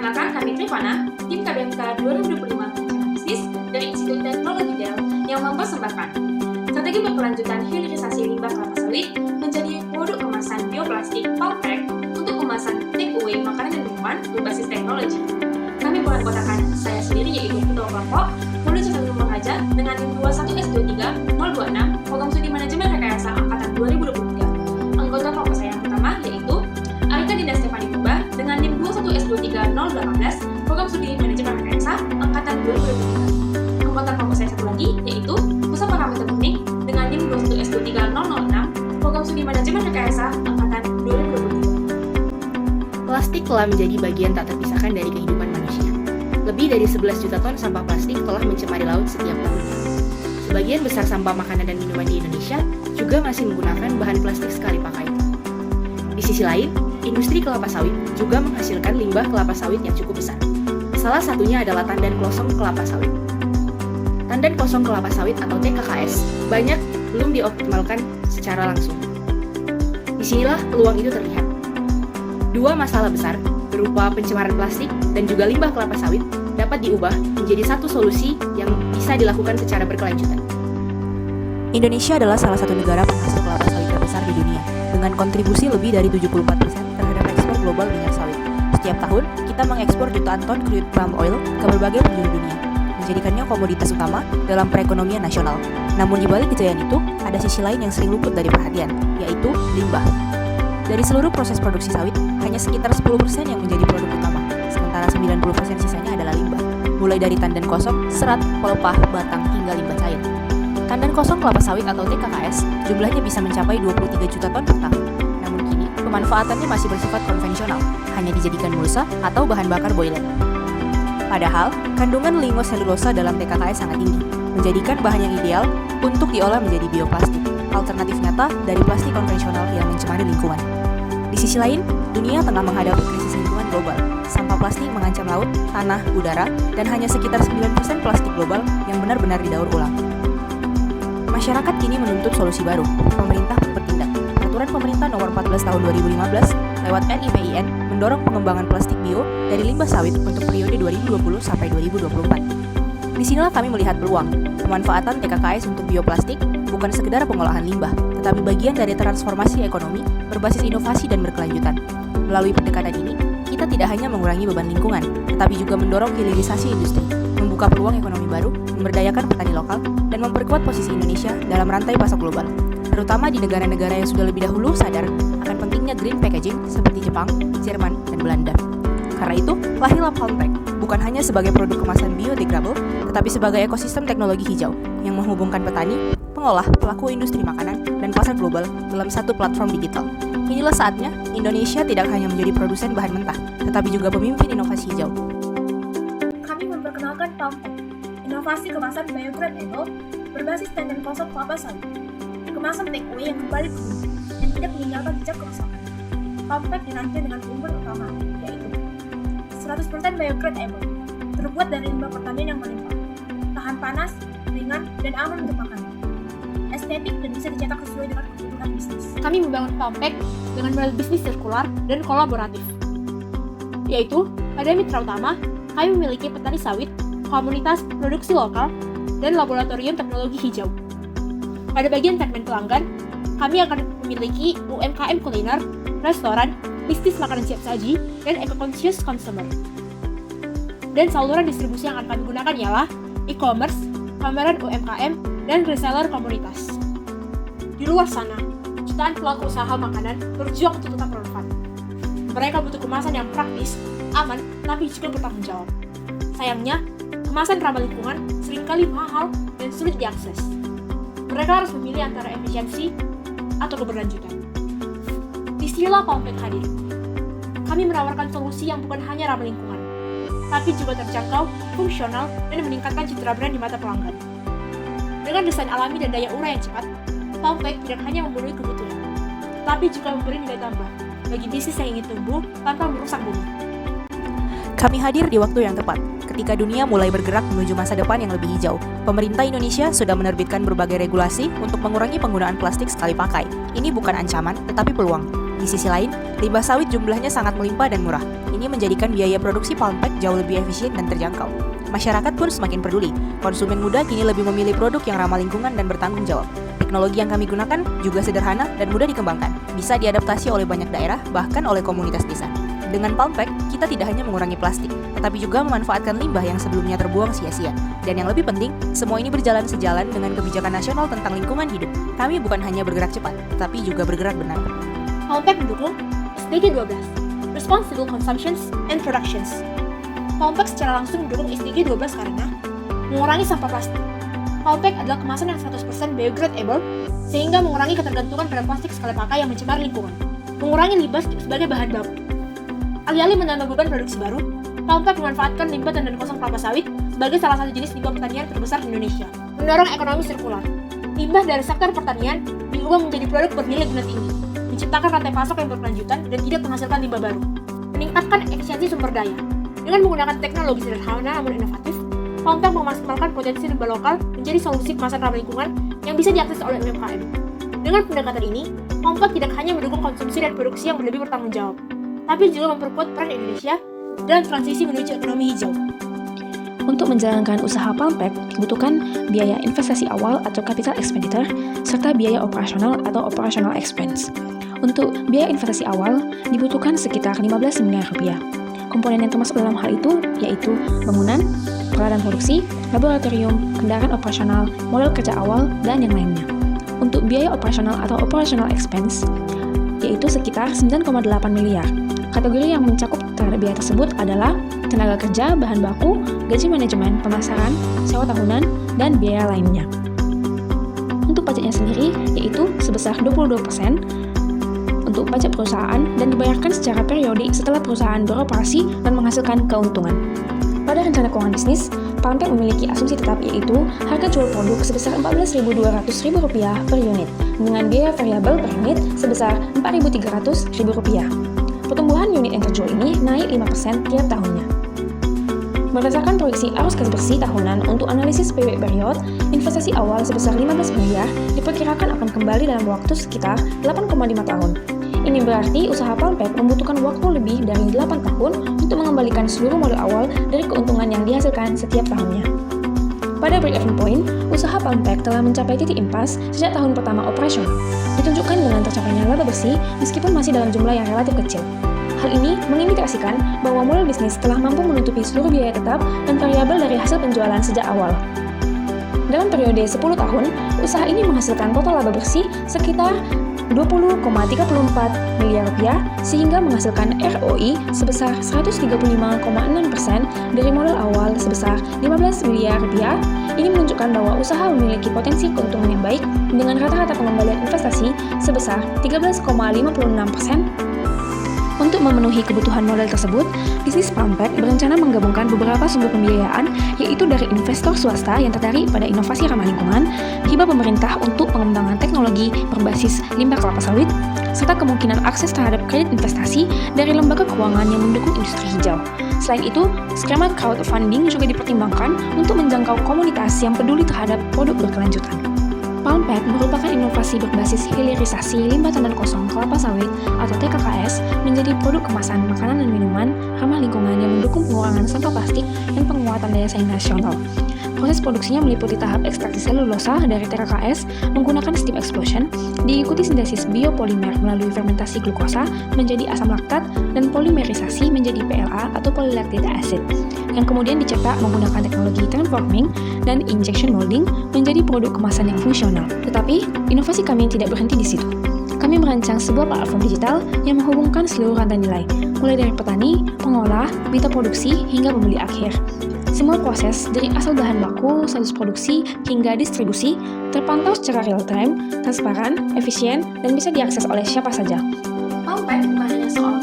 Perkenalkan, kami Trivana, tim KBMK 2025 Perencanaan Bisnis dari Institut Teknologi Dell yang mempersembahkan strategi berkelanjutan hilirisasi limbah kelapa sawit menjadi produk kemasan bioplastik pulp pack untuk kemasan take away makanan dan minuman berbasis teknologi. Kami bukan kotakan saya sendiri yaitu Ketua Kelompok Menuju Satu Raja dengan NIM 2123026 Program Studi Manajemen Rekayasa Angkatan 2023. Anggota kelompok saya yang pertama yaitu Arika Dinda Stefani Purba dengan NIM 2123018 Program Studi Manajemen Rekayasa Angkatan 2023. Anggota kelompok saya satu lagi yaitu Pusat Parameter Teknik dengan NIM 2123006 Program Studi Manajemen Rekayasa Angkatan 2023. Plastik telah menjadi bagian tak terpisahkan dari kehidupan manusia. Lebih dari 11 juta ton sampah plastik telah mencemari laut setiap tahun. Sebagian besar sampah makanan dan minuman di Indonesia juga masih menggunakan bahan plastik sekali pakai. Di sisi lain, industri kelapa sawit juga menghasilkan limbah kelapa sawit yang cukup besar. Salah satunya adalah tandan kosong kelapa sawit. Tandan kosong kelapa sawit atau TKKS banyak belum dioptimalkan secara langsung. Disinilah peluang itu terlihat. Dua masalah besar, berupa pencemaran plastik dan juga limbah kelapa sawit, dapat diubah menjadi satu solusi yang bisa dilakukan secara berkelanjutan. Indonesia adalah salah satu negara penghasil kelapa sawit terbesar di dunia, dengan kontribusi lebih dari 74% terhadap ekspor global minyak sawit. Setiap tahun, kita mengekspor jutaan ton crude palm oil ke berbagai penjuru dunia, menjadikannya komoditas utama dalam perekonomian nasional. Namun di balik kejayaan itu, ada sisi lain yang sering luput dari perhatian, yaitu limbah. Dari seluruh proses produksi sawit, hanya sekitar 10% yang menjadi produk utama, sementara 90% sisanya adalah limbah, mulai dari tandan kosong, serat, pelepah, batang, hingga limbah cair. Tandan kosong kelapa sawit atau TKKS jumlahnya bisa mencapai 23 juta ton per tahun. Namun kini, pemanfaatannya masih bersifat konvensional, hanya dijadikan mulsa atau bahan bakar boiler. Padahal, kandungan lignocellulose dalam TKKS sangat tinggi, menjadikan bahan yang ideal untuk diolah menjadi bioplastik, alternatif nyata dari plastik konvensional yang mencemari lingkungan. Di sisi lain, dunia tengah menghadapi krisis lingkungan global. Sampah plastik mengancam laut, tanah, udara, dan hanya sekitar 9% plastik global yang benar-benar didaur ulang. Masyarakat kini menuntut solusi baru. Pemerintah bertindak. Peraturan Pemerintah Nomor 14 Tahun 2015 lewat RIPIN mendorong pengembangan plastik bio dari limbah sawit untuk periode 2020 sampai 2024. Disinilah kami melihat peluang. Pemanfaatan TKKS untuk bioplastik bukan sekedar pengolahan limbah, tetapi bagian dari transformasi ekonomi berbasis inovasi dan berkelanjutan. Melalui pendekatan ini, kita tidak hanya mengurangi beban lingkungan, tetapi juga mendorong hilirisasi industri, membuka peluang ekonomi baru, memberdayakan petani lokal, dan memperkuat posisi Indonesia dalam rantai pasok global, terutama di negara-negara yang sudah lebih dahulu sadar akan pentingnya green packaging seperti Jepang, Jerman, dan Belanda. Karena itu, lahirlah Palmpack, bukan hanya sebagai produk kemasan biodegradable, tetapi sebagai ekosistem teknologi hijau yang menghubungkan petani, pengolah, pelaku industri makanan, dan pasar global dalam satu platform digital. Inilah saatnya Indonesia tidak hanya menjadi produsen bahan mentah, tetapi juga pemimpin inovasi hijau. Kami memperkenalkan Palmpack, inovasi kemasan biodegradable berbasis tandan kosong kelapa sawit. Kemasan take away yang kembali berguna dan tidak meninggalkan jejak kerusakan. Palmpack dirancang dengan sumber utama, yaitu 100% biodegradable, terbuat dari limbah pertanian yang melimpah, tahan panas, ringan, dan aman untuk makan, estetik dan bisa dicetak sesuai dengan kebutuhan bisnis. Kami membangun Palmpack dengan model bisnis sirkular dan kolaboratif, yaitu pada mitra utama, kami memiliki petani sawit, komunitas produksi lokal, dan laboratorium teknologi hijau. Pada bagian segmen pelanggan, kami akan memiliki UMKM kuliner, restoran, bisnis makanan siap saji, dan eco-conscious consumer. Dan saluran distribusi yang akan kami gunakan ialah e-commerce, pameran UMKM, dan reseller komunitas. Di luar sana, jutaan pelaku usaha makanan berjuang untuk tetap relevan. Mereka butuh kemasan yang praktis, aman, tapi juga bertanggung jawab. Sayangnya, kemasan ramah lingkungan seringkali mahal dan sulit diakses. Mereka harus memilih antara efisiensi atau keberlanjutan. Disinilah Palmpack hadir. Kami menawarkan solusi yang bukan hanya ramah lingkungan, tapi juga terjangkau, fungsional, dan meningkatkan citra brand di mata pelanggan. Dengan desain alami dan daya urai yang cepat, Palmpack tidak hanya memenuhi kebutuhan, tapi juga memberi nilai tambah bagi bisnis yang ingin tumbuh tanpa merusak bumi. Kami hadir di waktu yang tepat, ketika dunia mulai bergerak menuju masa depan yang lebih hijau. Pemerintah Indonesia sudah menerbitkan berbagai regulasi untuk mengurangi penggunaan plastik sekali pakai. Ini bukan ancaman, tetapi peluang. Di sisi lain, limbah sawit jumlahnya sangat melimpah dan murah. Ini menjadikan biaya produksi palm pack jauh lebih efisien dan terjangkau. Masyarakat pun semakin peduli. Konsumen muda kini lebih memilih produk yang ramah lingkungan dan bertanggung jawab. Teknologi yang kami gunakan juga sederhana dan mudah dikembangkan. Bisa diadaptasi oleh banyak daerah, bahkan oleh komunitas desa. Dengan palm pack, kita tidak hanya mengurangi plastik, tetapi juga memanfaatkan limbah yang sebelumnya terbuang sia-sia. Dan yang lebih penting, semua ini berjalan sejalan dengan kebijakan nasional tentang lingkungan hidup. Kami bukan hanya bergerak cepat, tetapi juga bergerak benar. Palm pack mendukung SDG 12, Responsible Consumptions and Productions. Palm pack secara langsung mendukung SDG 12 karena mengurangi sampah plastik. Palm pack adalah kemasan yang 100% biodegradable, sehingga mengurangi ketergantungan pada plastik sekali pakai yang mencemari lingkungan. Mengurangi limbah sebagai bahan baku. Alih-alih menambah beban produksi baru, palm pack memanfaatkan limbah tandan kosong kelapa sawit sebagai salah satu jenis limbah pertanian terbesar di Indonesia. Mendorong ekonomi sirkular. Limbah dari sektor pertanian diubah menjadi produk bernilai guna tinggi, menciptakan rantai pasok yang berkelanjutan dan tidak menghasilkan limbah baru. Meningkatkan efisiensi sumber daya. Dengan menggunakan teknologi sederhana namun inovatif, palm pack memaksimalkan potensi limbah lokal menjadi solusi kemasan ramah lingkungan yang bisa diakses oleh UMKM. Dengan pendekatan ini, palm pack tidak hanya mendukung konsumsi dan produksi yang lebih bertanggung jawab, tapi juga memperkuat peran Indonesia dalam transisi menuju ekonomi hijau. Untuk menjalankan usaha palm pack dibutuhkan biaya investasi awal atau capital expenditure, serta biaya operasional atau operational expense. Untuk biaya investasi awal dibutuhkan sekitar 15 miliar rupiah. Komponen yang termasuk dalam hal itu yaitu bangunan, peralatan produksi, laboratorium, kendaraan operasional, modal kerja awal, dan yang lainnya. Untuk biaya operasional atau operational expense yaitu sekitar 9,8 miliar. Kategori yang mencakup terhadap biaya tersebut adalah tenaga kerja, bahan baku, gaji manajemen, pemasaran, sewa tahunan, dan biaya lainnya. Untuk pajaknya sendiri, yaitu sebesar 22% untuk pajak perusahaan dan dibayarkan secara periodik setelah perusahaan beroperasi dan menghasilkan keuntungan. Pada rencana keuangan bisnis, palm pack memiliki asumsi tetap yaitu harga jual produk sebesar Rp14.200.000 per unit dengan biaya variabel per unit sebesar Rp4.300.000. Pertumbuhan unit yang terjual ini naik 5% tiap tahunnya. Berdasarkan proyeksi arus kas bersih tahunan untuk analisis payback period, investasi awal sebesar 15 miliar diperkirakan akan kembali dalam waktu sekitar 8,5 tahun. Ini berarti usaha palm pack membutuhkan waktu lebih dari 8 tahun untuk mengembalikan seluruh modal awal dari keuntungan yang dihasilkan setiap tahunnya. Pada break-even point, usaha palm pack telah mencapai titik impas sejak tahun pertama operasional, ditunjukkan dengan tercapainya laba bersih meskipun masih dalam jumlah yang relatif kecil. Hal ini mengindikasikan bahwa model bisnis telah mampu menutupi seluruh biaya tetap dan variabel dari hasil penjualan sejak awal. Dalam periode 10 tahun, usaha ini menghasilkan total laba bersih sekitar 20,34 miliar rupiah sehingga menghasilkan ROI sebesar 135,6% dari modal awal sebesar 15 miliar rupiah. Ini menunjukkan bahwa usaha memiliki potensi keuntungan yang baik dengan rata-rata pengembalian investasi sebesar 13,56%. Untuk memenuhi kebutuhan modal tersebut, bisnis palm pack berencana menggabungkan beberapa sumber pembiayaan, yaitu dari investor swasta yang tertarik pada inovasi ramah lingkungan, hibah pemerintah untuk pengembangan teknologi berbasis limbah kelapa sawit, serta kemungkinan akses terhadap kredit investasi dari lembaga keuangan yang mendukung industri hijau. Selain itu, skema crowdfunding juga dipertimbangkan untuk menjangkau komunitas yang peduli terhadap produk berkelanjutan. Palm pack merupakan inovasi berbasis hilirisasi limbah tandan kosong kelapa sawit atau TKKS menjadi produk kemasan makanan dan minuman ramah lingkungan yang mendukung pengurangan sampah plastik dan penguatan daya saing nasional. Proses produksinya meliputi tahap ekstraksi selulosa dari TKKS menggunakan steam explosion, diikuti sintesis biopolimer melalui fermentasi glukosa menjadi asam laktat dan polimerisasi menjadi PLA atau polylactic acid, yang kemudian dicetak menggunakan teknologi thermoforming dan injection molding menjadi produk kemasan yang fungsional. Tetapi, inovasi kami tidak berhenti di situ. Kami merancang sebuah platform digital yang menghubungkan seluruh rantai nilai, mulai dari petani, pengolah, mitra produksi, hingga pembeli akhir. Semua proses dari asal bahan baku, status produksi, hingga distribusi terpantau secara real-time, transparan, efisien, dan bisa diakses oleh siapa saja. Palm pack bukan hanya soal